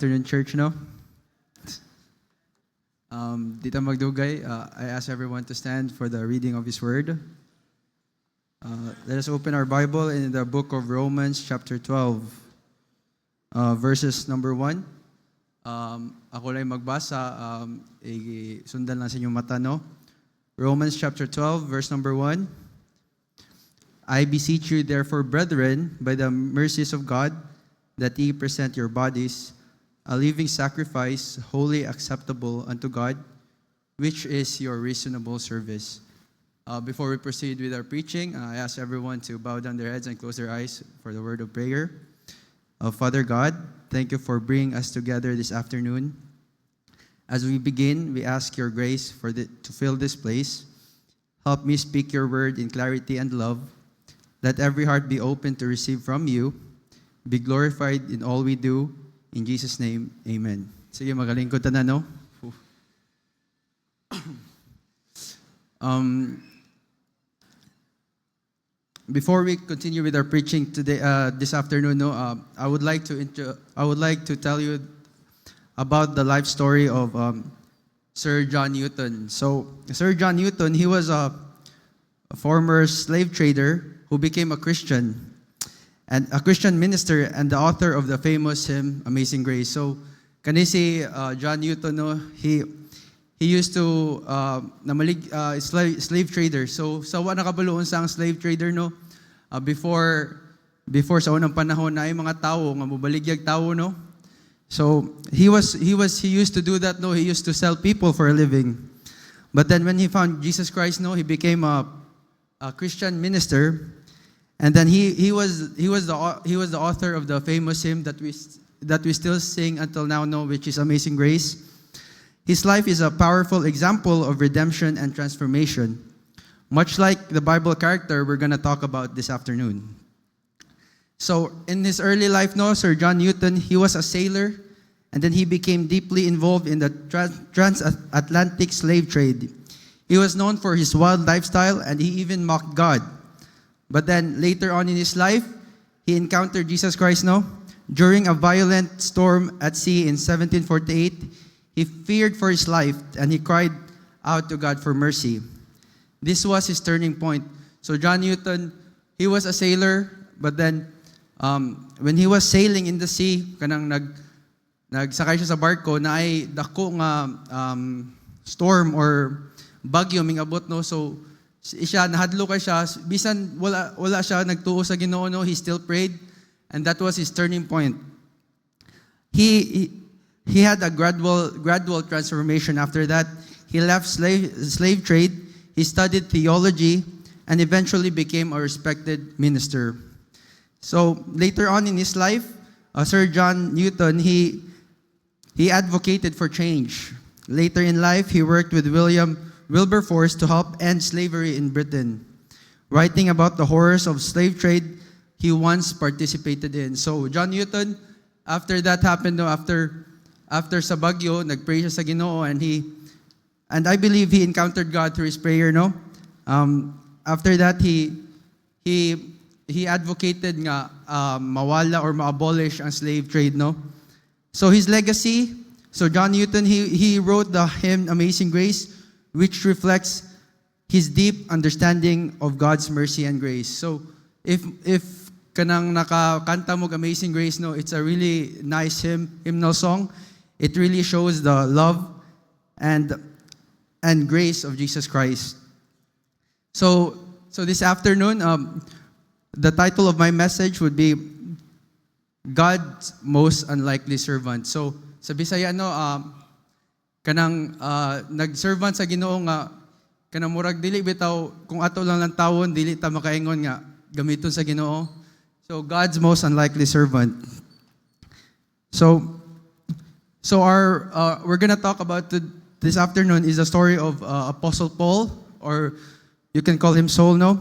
Afternoon, church, no? Dito magdugay, I ask everyone to stand for the reading of His Word. Let us open our Bible in the book of Romans, chapter 12, verses number 1. Ako lang magbasa, sundan lang sa inyong mata, no? Romans chapter 12, verse number 1. I beseech you, therefore, brethren, by the mercies of God, that ye present your bodies a living sacrifice, wholly acceptable unto God, which is your reasonable service. Before we proceed with our preaching, I ask everyone to bow down their heads and close their eyes for the word of prayer. Father God, thank you for bringing us together this afternoon. As we begin, we ask your grace to fill this place. Help me speak your word in clarity and love. Let every heart be open to receive from you. Be glorified in all we do. In Jesus' name, amen. Sige, magalingkod na, no? Before we continue with our preaching today, this afternoon, no, I would like to tell you about the life story of Sir John Newton. So, Sir John Newton, he was a former slave trader who became a Christian, and a Christian minister and the author of the famous hymn Amazing Grace. So, kani si John Newton, no, he used to slave trader. So, sa wa nakabaluon sa ang slave trader, no, before sa unang panahon na ay mga tao nga mobaligyag tao, no. So, he used to do that, no. He used to sell people for a living. But then when he found Jesus Christ, no, he became a Christian minister. And then he was the author of the famous hymn that we still sing until now, no, which is Amazing Grace. His life is a powerful example of redemption and transformation, much like the Bible character we're gonna talk about this afternoon. So in his early life, no, Sir John Newton, he was a sailor, and then he became deeply involved in the transatlantic slave trade. He was known for his wild lifestyle, and he even mocked God. But then later on in his life, he encountered Jesus Christ, no? During a violent storm at sea in 1748, he feared for his life and he cried out to God for mercy. This was his turning point. So John Newton, he was a sailor, but then when he was sailing in the sea, kanang nagsakay siya sa barko na ay dako nga storm or bagyo mingabot, no? So siya nahadlo kay siya, bisan wala siya nagtuo sa Ginoo, no, he still prayed, and that was his turning point. He had a gradual transformation after that. He left slave trade, he studied theology, and eventually became a respected minister. So later on in his life, Sir John Newton, he advocated for change. Later in life, he worked with Wilberforce to help end slavery in Britain. Writing about the horrors of slave trade he once participated in. So John Newton, after that happened, no, after sa bagyo, nagpray siya sa Ginoo, and I believe he encountered God through his prayer, no. After that, he advocated nga mawala or ma-abolish ang slave trade, no. So his legacy, so John Newton, he wrote the hymn Amazing Grace, which reflects his deep understanding of God's mercy and grace. So, if kanang nakakanta mo Amazing Grace, no, it's a really nice hymnal song. It really shows the love and grace of Jesus Christ. So this afternoon, the title of my message would be God's Most Unlikely Servant. So, sa Bisaya, no, kanang nagservant sa Ginoo nga kanang murag dili bitaw kung ato lang tawon dili ta makaingon nga gamiton sa Ginoo. So God's most unlikely servant. So our we're gonna talk about this afternoon is the story of Apostle Paul, or you can call him Saul, no?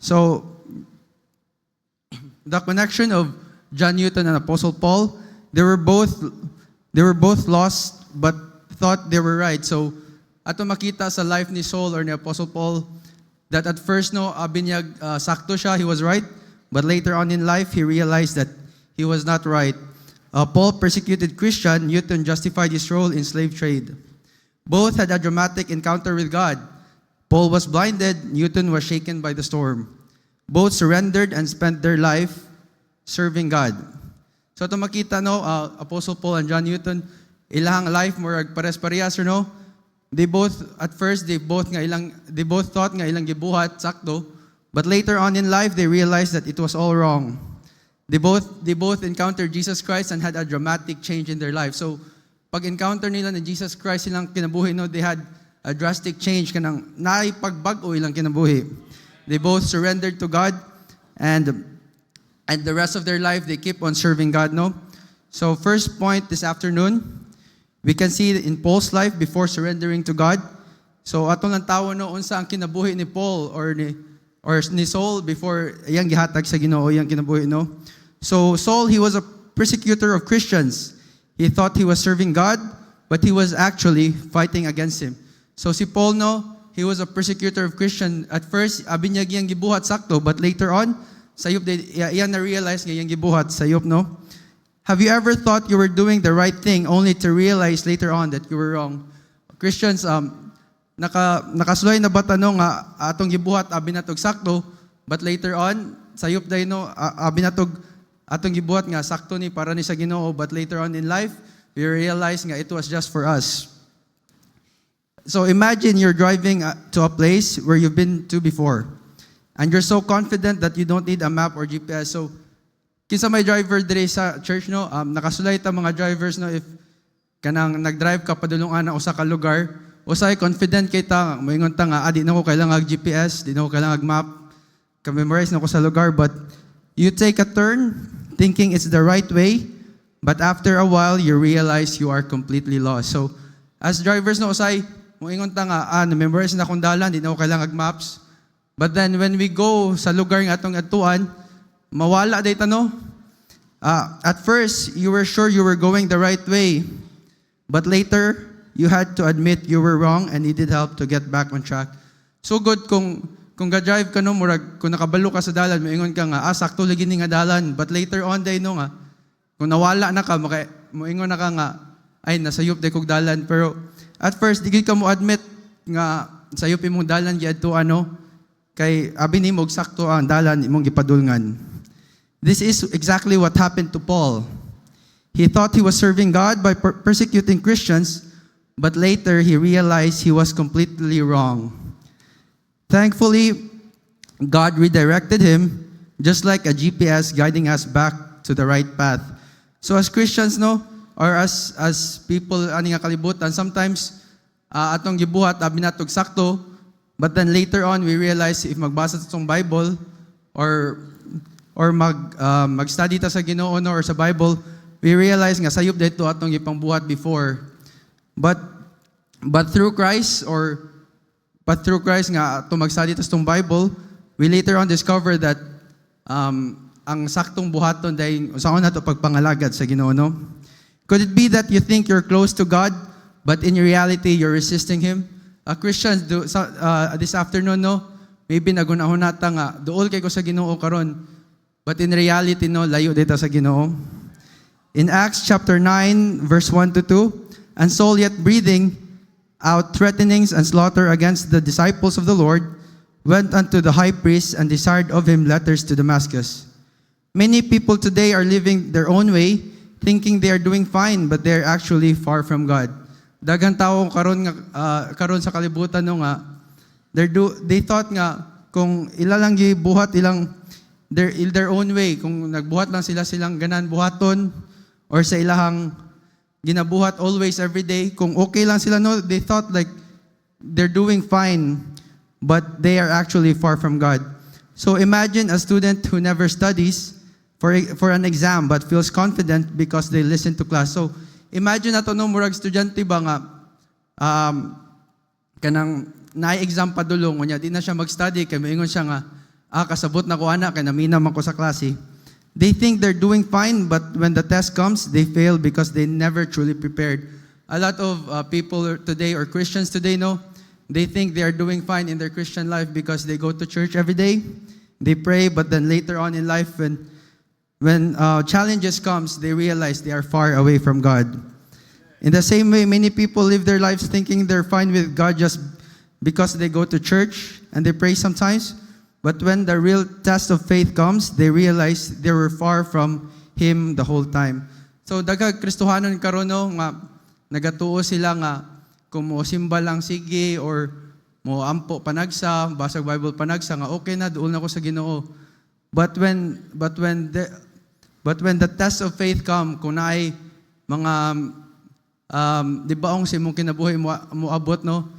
So the connection of John Newton and Apostle Paul, they were both lost but thought they were right. So, ato makita sa life ni Saul or ni Apostle Paul that at first, no, binyag sakto siya, he was right. But later on in life, he realized that he was not right. Paul persecuted Christian, Newton justified his role in slave trade. Both had a dramatic encounter with God. Paul was blinded, Newton was shaken by the storm. Both surrendered and spent their life serving God. So ito makita no, Apostle Paul and John Newton, ilang life murag pares-parehas no. They both thought nga ilang gibuhat sakto, but later on in life they realized that it was all wrong. They both encountered Jesus Christ and had a dramatic change in their life. So pag encounter nila ni Jesus Christ silang kinabuhi no, they had a drastic change kanang naipagbago ilang kinabuhi. They both surrendered to God and the rest of their life they keep on serving God no. So first point this afternoon, we can see in Paul's life before surrendering to God. So atong lang tawo no unsa ang kinabuhi ni Paul or ni Saul before iyang gihatag sa Ginoo iyang kinabuhi no. So Saul, he was a persecutor of Christians. He thought he was serving God, but he was actually fighting against him. So si Paul no, he was a persecutor of Christians. At first, abi niya giyang gibuhat sakto, but later on, sayop iyan na realize nga iyang gibuhat sayop no. Have you ever thought you were doing the right thing only to realize later on that you were wrong? Christians, nakasulay na ba tanong nga atong gibuhat abi natog sakto, but later on, sayop day no, abi natog atong gibuhat nga sakto ni para ni sa Ginoo, but later on in life, we realize nga it was just for us. So imagine you're driving to a place where you've been to before, and you're so confident that you don't need a map or GPS. So kinsa may driver dire sa church no, nakasulay ta mga drivers no, if kanang nagdrive ka padulong ana usa ka lugar, usay confident kay ta moingon ta nga di na ko kailangan GPS, di na ko kailangan map, ka-memorize na ko sa lugar, but you take a turn thinking it's the right way, but after a while you realize you are completely lost. So as drivers no usay moingon ta nga na-memorize na akong dalan, di na ko kailangan maps, but then when we go sa lugar nga atong atuan, mawala data no. At first you were sure you were going the right way, but later you had to admit you were wrong and needed help to get back on track. So good kung ga-drive ka no, murag kung nakabalo ka sa dalan, moingon ka nga sakto lagi ni nga dalan, but later on day no nga kung nawala na ka moingon na ka nga ay nasayop day kog dalan, pero at first di ka mo admit nga sayop imong dalan giadto ano kay abi nimo sakto ang dalan imong gipadulngan. This is exactly what happened to Paul. He thought he was serving God by persecuting Christians, but later he realized he was completely wrong. Thankfully, God redirected him, just like a GPS guiding us back to the right path. So as Christians, no, or as people ani nga kalibutan, sometimes atong gibuhat abi natog sakto, but then later on we realize if magbasa ta tong Bible or mag-study ta sa Ginoo no, or sa Bible, we realize nga sayop dito atong gipangbuhat before. But through Christ nga to mag-study ta sa tong Bible, we later on discover that ang saktong buhaton dahil usaon nato pagpangalagad sa Ginoo no. Could it be that you think you're close to God, but in reality you're resisting Him? Christians this afternoon no, maybe nagunahon nata nga duol kay ko sa Ginoo karon, but in reality no, layo dito sa Ginoo. In Acts chapter 9 verse 1 to 2, and Saul yet breathing out threatenings and slaughter against the disciples of the Lord, went unto the high priest and desired of him letters to Damascus. Many people today are living their own way, thinking they are doing fine, but they are actually far from God. Daghang tawo karon sa kalibutan no nga, they thought nga kung ilalang gibuhat ilang their own way, kung nagbuhat lang silang ganan buhaton, or sa ilahang ginabuhat always every day, kung okay lang sila no, they thought like they're doing fine, but they are actually far from God. So imagine a student who never studies for an exam but feels confident because they listen to class. So imagine nato no, murag estudyante ba nga kanang na-exam padulong unya di na siya mag-study kay moingon siya nga kasabot na ko ana kay naminam ako sa klase. They think they're doing fine, but when the test comes, they fail because they never truly prepared. A lot of people today, or Christians today, no, they think they are doing fine in their Christian life because they go to church every day, they pray, but then later on in life, when challenges comes, they realize they are far away from God. In the same way, many people live their lives thinking they're fine with God just because they go to church and they pray sometimes. But when the real test of faith comes, they realize they were far from Him the whole time. So dagag Kristohanon karon no nga nagatuo sila nga kung mo simba lang sige or mo ampo panagsa, basag Bible panagsa nga okay na duol na ko sa Ginoo. But when the test of faith come, kung naay mga di baong si mong kinabuhi mo abot no,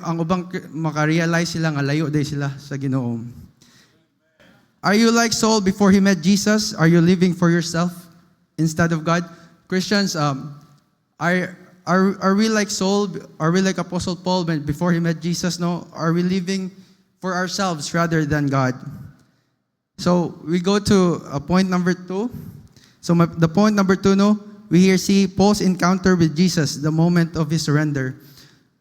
ang ubang makarealize sila nga layo day sila sa Ginoo. Are you like Saul before he met Jesus? Are you living for yourself instead of God? Christians, are we like Saul? Are we like Apostle Paul before he met Jesus? No, are we living for ourselves rather than God? So we go to point number 2. So the point number 2, no, we here see Paul's encounter with Jesus, the moment of his surrender.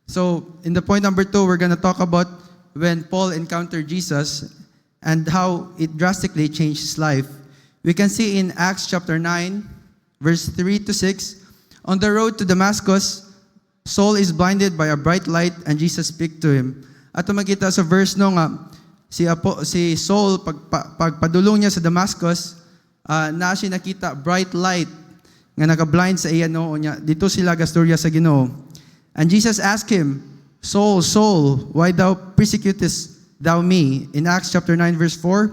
So in the point number 2, we're going to talk about when Paul encountered Jesus and how it drastically changed his life. We can see in Acts chapter 9, verse 3 to 6, on the road to Damascus, Saul is blinded by a bright light and Jesus speaks to him. At makita sa verse no nga, si Saul, pagpadulong niya sa Damascus, na siya nakita bright light nga naka-blind sa iya no nya dito sila gasturya sa Ginoo. And Jesus asked him, Saul, Saul, why thou persecutest thou me? In Acts chapter 9 verse 4.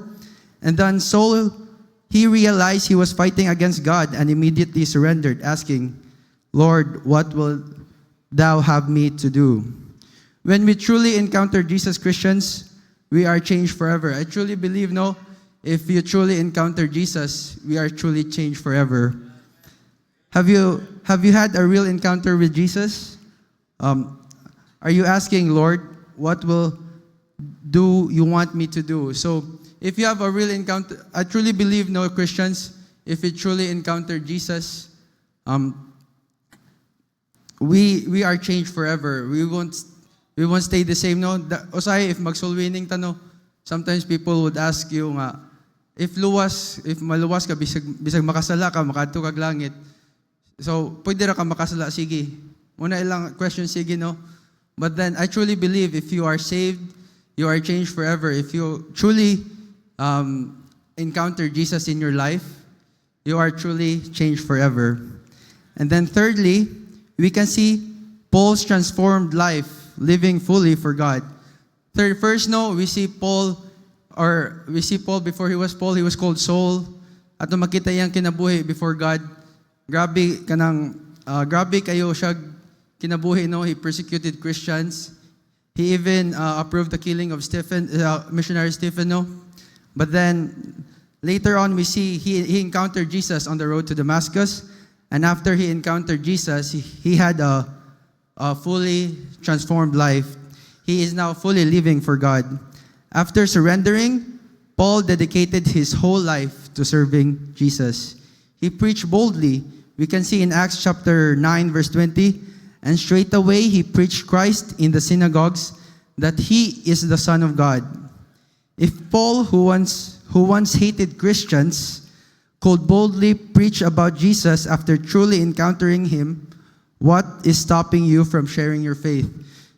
And then Saul, he realized he was fighting against God and immediately surrendered, asking, Lord, what will thou have me to do? When we truly encounter Jesus, Christians, we are changed forever. I truly believe, no, if you truly encounter Jesus, we are truly changed forever. Have you had a real encounter with Jesus? Are you asking, Lord, what will do you want me to do? So if you have a real encounter, I truly believe, no, Christians, if you truly encounter Jesus, we are changed forever. We won't stay the same, no. Usay if mag-soul winning ta, no, sometimes people would ask you nga, if maluwas ka bisag makasala ka makadto kag langit. So pwede ra ka makasala, sige. Una ilang question, sige, no. But then I truly believe if you are saved, you are changed forever. If you truly encounter Jesus in your life, you are truly changed forever. And then thirdly, we can see Paul's transformed life, living fully for God. First, no, we see Paul before he was Paul, he was called Saul. At nung makita iyang kinabuhi before God, grabe kayo siya kinabuhi, no. He persecuted Christians. He even approved the killing of missionary Stephen, no. But then later on we see he encountered Jesus on the road to Damascus. And after he encountered Jesus, he had a fully transformed life. He is now fully living for God. After surrendering, Paul dedicated his whole life to serving Jesus. He preached boldly. We can see in Acts chapter 9, verse 20, and straightway he preached Christ in the synagogues, that he is the Son of God. If Paul, who once hated Christians, could boldly preach about Jesus after truly encountering Him, what is stopping you from sharing your faith?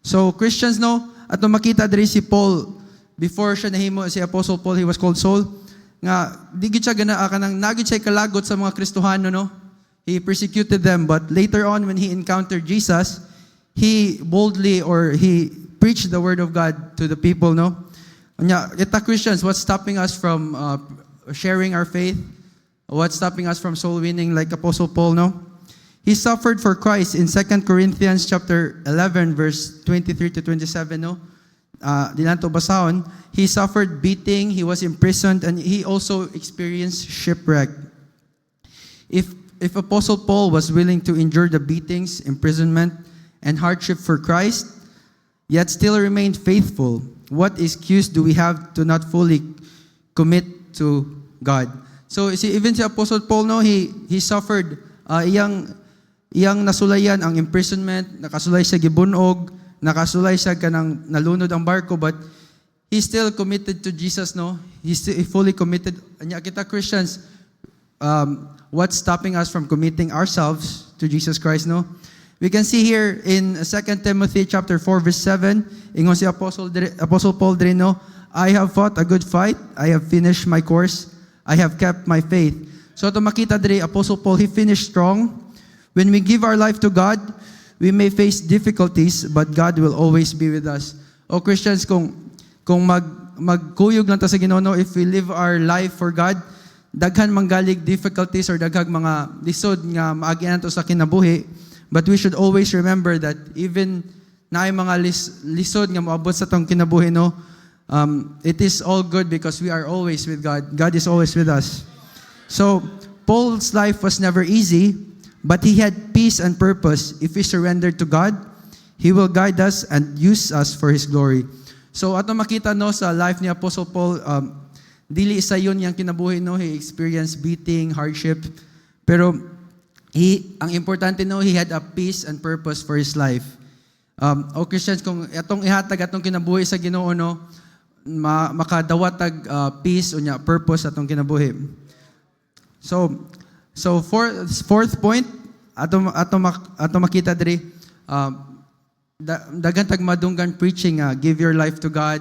So Christians, no, at nung makita diri si Paul, before siya nahimo si Apostle Paul, he was called Saul, nga di gid siya ganaa kanang nagid siya kalagot sa mga Kristohano, no. He persecuted them, but later on when he encountered Jesus, he boldly he preached the word of God to the people, no. Nya kita Christians, what's stopping us from sharing our faith? What's stopping us from soul winning like Apostle Paul, no? He suffered for Christ in 2 Corinthians chapter 11 verse 23 to 27, no? Dilanto basahon, he suffered beating, he was imprisoned, and he also experienced shipwreck. If Apostle Paul was willing to endure the beatings, imprisonment, and hardship for Christ, yet still remained faithful, what excuse do we have to not fully commit to God? So even si Apostle Paul, no, he suffered iyang nasulayan ang imprisonment, nakasulay sa gibunog, nakasulay sa kanang nalunod ang barko, but he's still committed to Jesus, no? He's still fully committed. Anya kita Christians, what's stopping us from committing ourselves to Jesus Christ, no? We can see here in 2 Timothy chapter 4 verse 7, ingon si Apostle Paul diri, no? I have fought a good fight, I have finished my course, I have kept my faith. So to makita diri, Apostle Paul, he finished strong. When we give our life to God, we may face difficulties, but God will always be with us. O Christians, kung magkuyog lang ta sa Ginoo, no, if we live our life for God, daghan manggalig difficulties or daghang mga lisod nga maagyan nato sa kinabuhi, but we should always remember that even na ay mga lisod nga moabot sa tong kinabuhi, no, it is all good because we are always with God. God is always with us. So Paul's life was never easy, but he had peace and purpose. If we surrender to God, He will guide us and use us for His glory. So ato makita, no, sa life ni Apostle Paul, dili isa yun yung kinabuhi, no. He experienced beating, hardship, pero ang importante, no, he had a peace and purpose for his life. O Christians, kung atong ihatag atong kinabuhi sa Ginoo, no, makadawatag peace o nya purpose atong kinabuhi. So fourth point, ato makita diri, daghan tag madunggan preaching, give your life to God.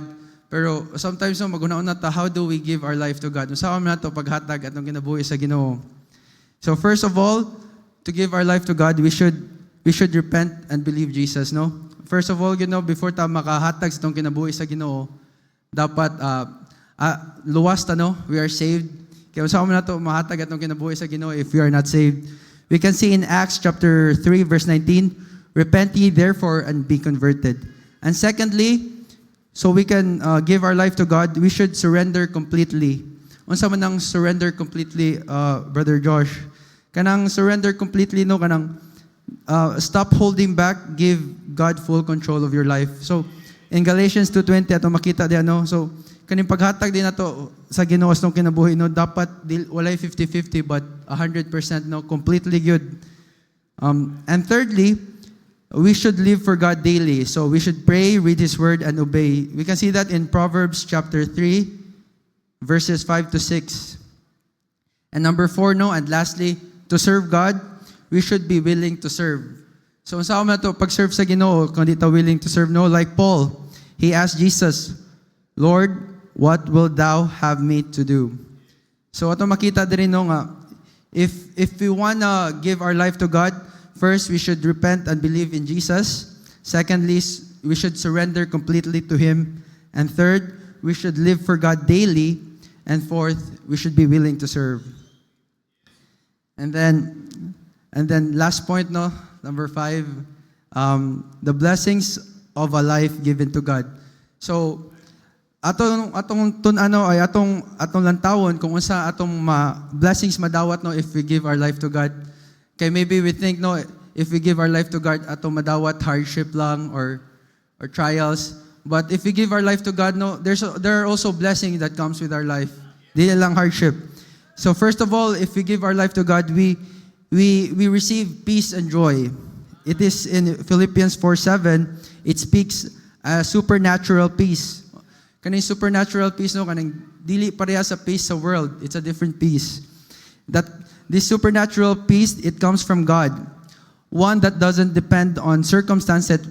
Pero sometimes, no, maguna-una ta, how do we give our life to God? Usawa man nato paghatag atong kinabuhi sa Ginoo. So first of all, to give our life to God, we should repent and believe Jesus, no? First of all, before ta makahatag sa itong kinabuhi sa Ginoo, dapat luwas ta, no? We are saved. Kaya usawa na ito, mahatag atong kinabuhi sa Ginoo if we are not saved. We can see in Acts chapter 3 verse 19, repent ye therefore and be converted. And secondly, so we can give our life to God, we should surrender completely. Unsa man ang surrender completely, Brother Josh? Kanang surrender completely, no, kanang stop holding back, give God full control of your life. So in Galatians 2:20 ato makita diyan, no, so kaning paghatag din nato sa Ginoo sa kinabuhi, no, dapat walay 50-50 but 100%, no, completely good. And thirdly, we should live for God daily. So we should pray, read His word, and obey. We can see that in Proverbs chapter 3 verses 5 to 6. And number 4, no, and lastly, to serve God, we should be willing to serve. So sa na to, pag-serve sa Ginoo, kung di ta willing to serve, no, like Paul, he asked Jesus, Lord, what will thou have me to do? So ato makita din, no, nga, if we wanna give our life to God, first, we should repent and believe in Jesus. Secondly, we should surrender completely to Him. And third, we should live for God daily. And fourth, we should be willing to serve. And then last point, no, number 5, the blessings of a life given to God. So atong lantawon kung unsa atong blessings madawat, no, if we give our life to God. Kay maybe we think, no, if we give our life to God, atong madawat hardship lang or trials. But if we give our life to God, no, there are also blessings that comes with our life. Dili lang hardship. So first of all, if we give our life to God, we receive peace and joy. It is in Philippians 4:7. It speaks supernatural peace. Kaning supernatural peace, no, kaning dili pareha sa peace sa world. It's a different peace. That this supernatural peace, it comes from God. One that doesn't depend on circumstances,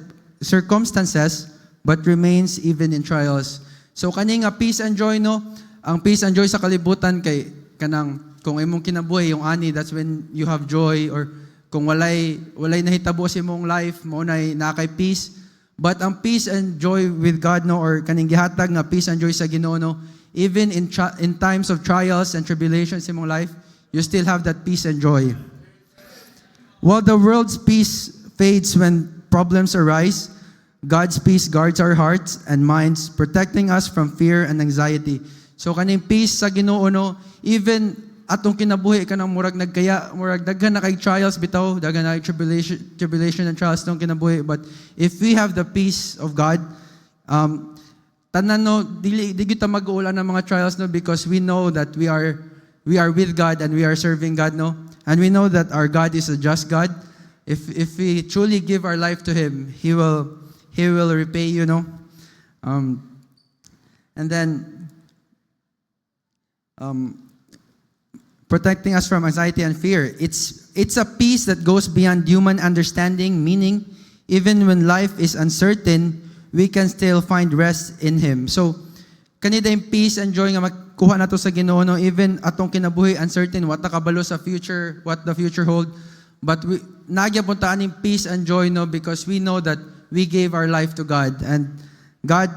but remains even in trials. So kaning peace and joy, no, ang peace and joy sa kalibutan kay kanang kung imong kinabuhi yung ani, that's when you have joy, or kung walay nahitabo sa imong life, mo na kay peace. But ang peace and joy with God, no, or kaning gihatag nga peace and joy sa Ginoo, no, even in times of trials and tribulations in imong life, you still have that peace and joy. While the world's peace fades when problems arise, God's peace guards our hearts and minds, protecting us from fear and anxiety. So kaning peace sa Ginoo, no, even atong kinabuhi kanang murag daghan na kay trials bitaw, daghan na kay tribulation and trials tong kinabuhi, but if we have the peace of God, tanan, no, di kita mag-uula ng mga trials, no, because we know that we are with God and we are serving God, no, and we know that our God is a just God. If we truly give our life to Him, He will repay, you know. And then, protecting us from anxiety and fear. It's a peace that goes beyond human understanding, meaning even when life is uncertain, we can still find rest in Him. So, kanida yung peace and joy nga magkuha na to sa Ginoo, no? Even atong kinabuhi uncertain, what nakabalo sa future, what the future hold. But nagyapuntaan yung peace and joy, no? Because we know that we gave our life to God. And God,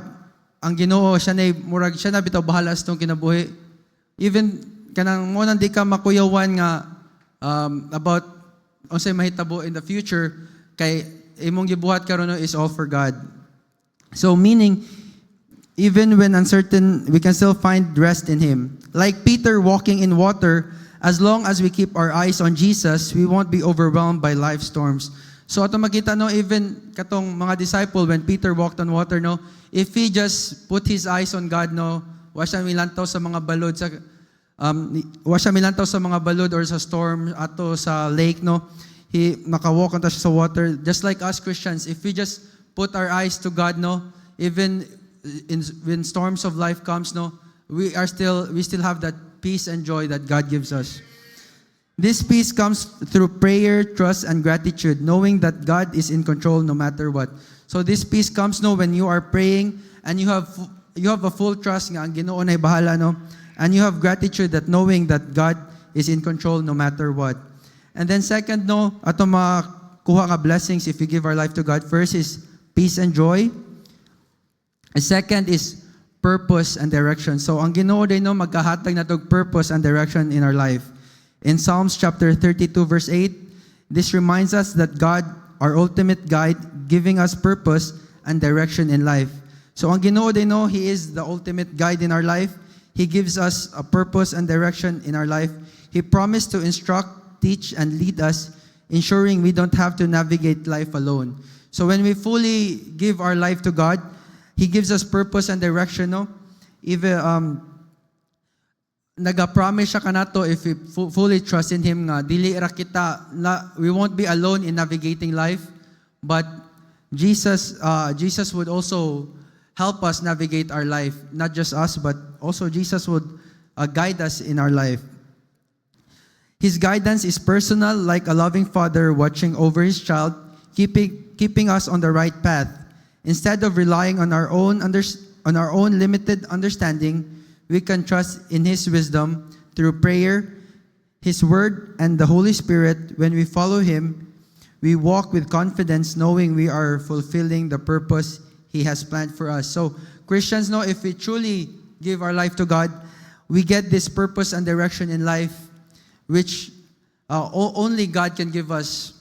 ang Ginoo, siya na bitaw bahala sa itong kinabuhi. Even kanang mo nang di ka makuyawan nga about unsay mahitabo in the future, kay imong gibuhat karon is all for God. So meaning, even when uncertain, we can still find rest in Him. Like Peter walking in water, as long as we keep our eyes on Jesus, we won't be overwhelmed by life storms. So ato makita, no, even katong mga disciple, when Peter walked on water, no, if he just put his eyes on God, no, wa siya milantaw sa mga balod or sa storm ato sa lake, no, he makawalk on siya sa water. Just like us Christians, if we just put our eyes to God, no, even when storms of life comes, no, we still have that peace and joy that God gives us. This peace comes through prayer, trust, and gratitude, knowing that God is in control no matter what. So this peace comes, no, when you are praying and you have a full trust nga ang Ginoo na bahala, no, and you have gratitude that knowing that God is in control no matter what. And then second, no, ato makuha nga blessings if we give our life to God. First is peace and joy. And second is purpose and direction. So ang Ginoo din, no, magkahatag na tog purpose and direction in our life. In Psalms chapter 32 verse 8, this reminds us that God, our ultimate guide, giving us purpose and direction in life. So ang Ginoo din, no, He is the ultimate guide in our life. He gives us a purpose and direction in our life. He promised to instruct, teach, and lead us, ensuring we don't have to navigate life alone. So when we fully give our life to God, He gives us purpose and direction, no? Even nagapromise siya kanato if we fully trust in Him nga dili ra kita we won't be alone in navigating life, but Jesus would also help us navigate our life. Not just us, but also Jesus would guide us in our life. His guidance is personal, like a loving father watching over his child, keeping us on the right path. Instead of relying on our own limited understanding, we can trust in His wisdom through prayer, His Word, and the Holy Spirit. When we follow Him, we walk with confidence, knowing we are fulfilling the purpose He has planned for us. So, Christians, know if we truly give our life to God, we get this purpose and direction in life, which only God can give us.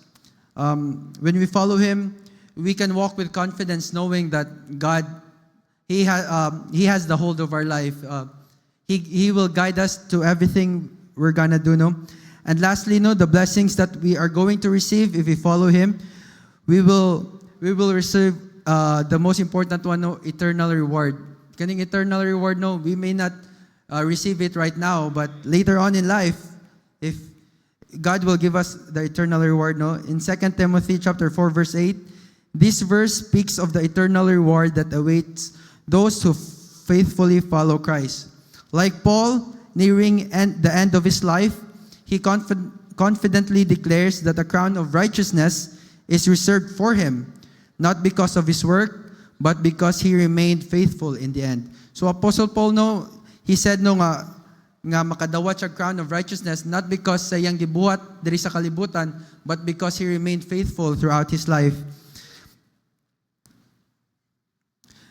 When we follow Him, we can walk with confidence, knowing that God, He has the hold of our life. He will guide us to everything we're gonna do, no? And lastly, no, the blessings that we are going to receive if we follow Him, we will receive the most important one, no, eternal reward. Kaning eternal reward, no, we may not receive it right now, but later on in life, if God will give us the eternal reward, no. In 2 Timothy chapter 4 verse 8, this verse speaks of the eternal reward that awaits those who faithfully follow Christ. Like Paul, nearing the end of his life, he confidently declares that the crown of righteousness is reserved for him, not because of his work, but because he remained faithful in the end. So Apostle Paul, no, he said no nga makadawat siya crown of righteousness, not because sa iyang gibuhat diri sa kalibutan, but because he remained faithful throughout his life.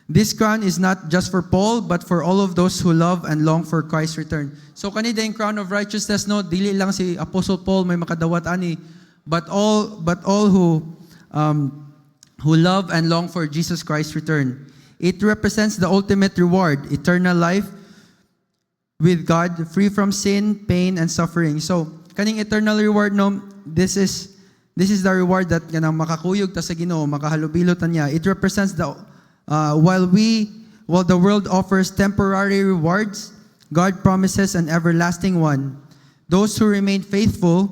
This crown is not just for Paul, but for all of those who love and long for Christ's return. So kanida yung crown of righteousness, no, dili lang si Apostle Paul may makadawat ani, but all who love and long for Jesus Christ's return. It represents the ultimate reward, eternal life with God, free from sin, pain, and suffering. So kaning eternal reward, no, this is the reward that kanang makakuyog ta sa Ginoo, makahalubilo ta niya. It represents the while the world offers temporary rewards, God promises an everlasting one. Those who remain faithful,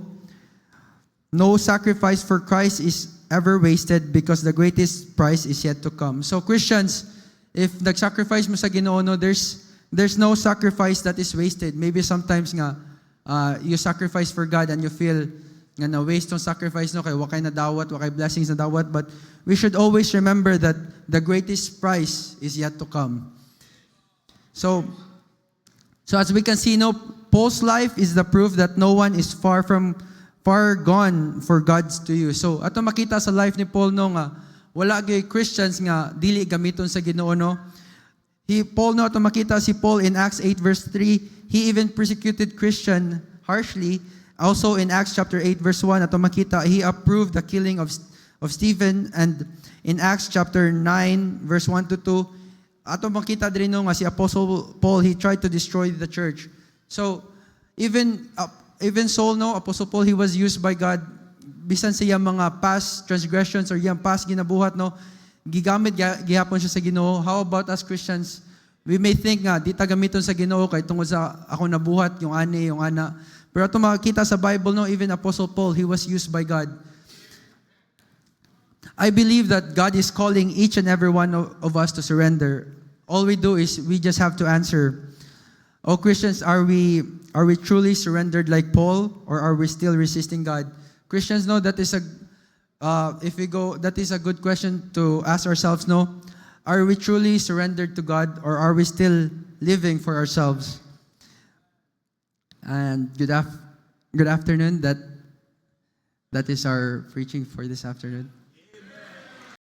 no sacrifice for Christ is ever wasted because the greatest prize is yet to come. So Christians, if nag-sacrifice mo sa Ginoo, no, there's no sacrifice that is wasted. Maybe sometimes nga, you sacrifice for God and you feel nga na waste ng sacrifice, no, kay wakay na dawat, wakay blessings na dawat, but we should always remember that the greatest prize is yet to come. So as we can see, no, Paul's life is the proof that no one is far gone for God's to use. So ato makita sa life ni Paul, no, nga wala gyud Christians nga dili gamiton sa Ginoo, no. Paul, no, ato makita si Paul in Acts 8 verse 3, he even persecuted Christian harshly. Also in Acts chapter 8 verse 1, ato makita he approved the killing of Stephen, and in Acts chapter 9 verse 1 to 2, ato makita din no nga si Apostle Paul, he tried to destroy the church. So even Saul, no, Apostle Paul, he was used by God bisan sa iyang mga past transgressions or iyang past ginabuhat, no, gigamit gihapon siya sa Ginoo. How about us Christians? We may think nga di ta gamiton sa Ginoo kay tungod sa ako nabuhat yung ani yung ana. Pero ato makita sa Bible, no, even Apostle Paul, he was used by God. I believe that God is calling each and every one of us to surrender. All we do is we just have to answer. Oh Christians, are we truly surrendered like Paul, or are we still resisting God? Christians, no, that is a good question to ask ourselves, no. Are we truly surrendered to God, or are we still living for ourselves? And good afternoon. That is our preaching for this afternoon.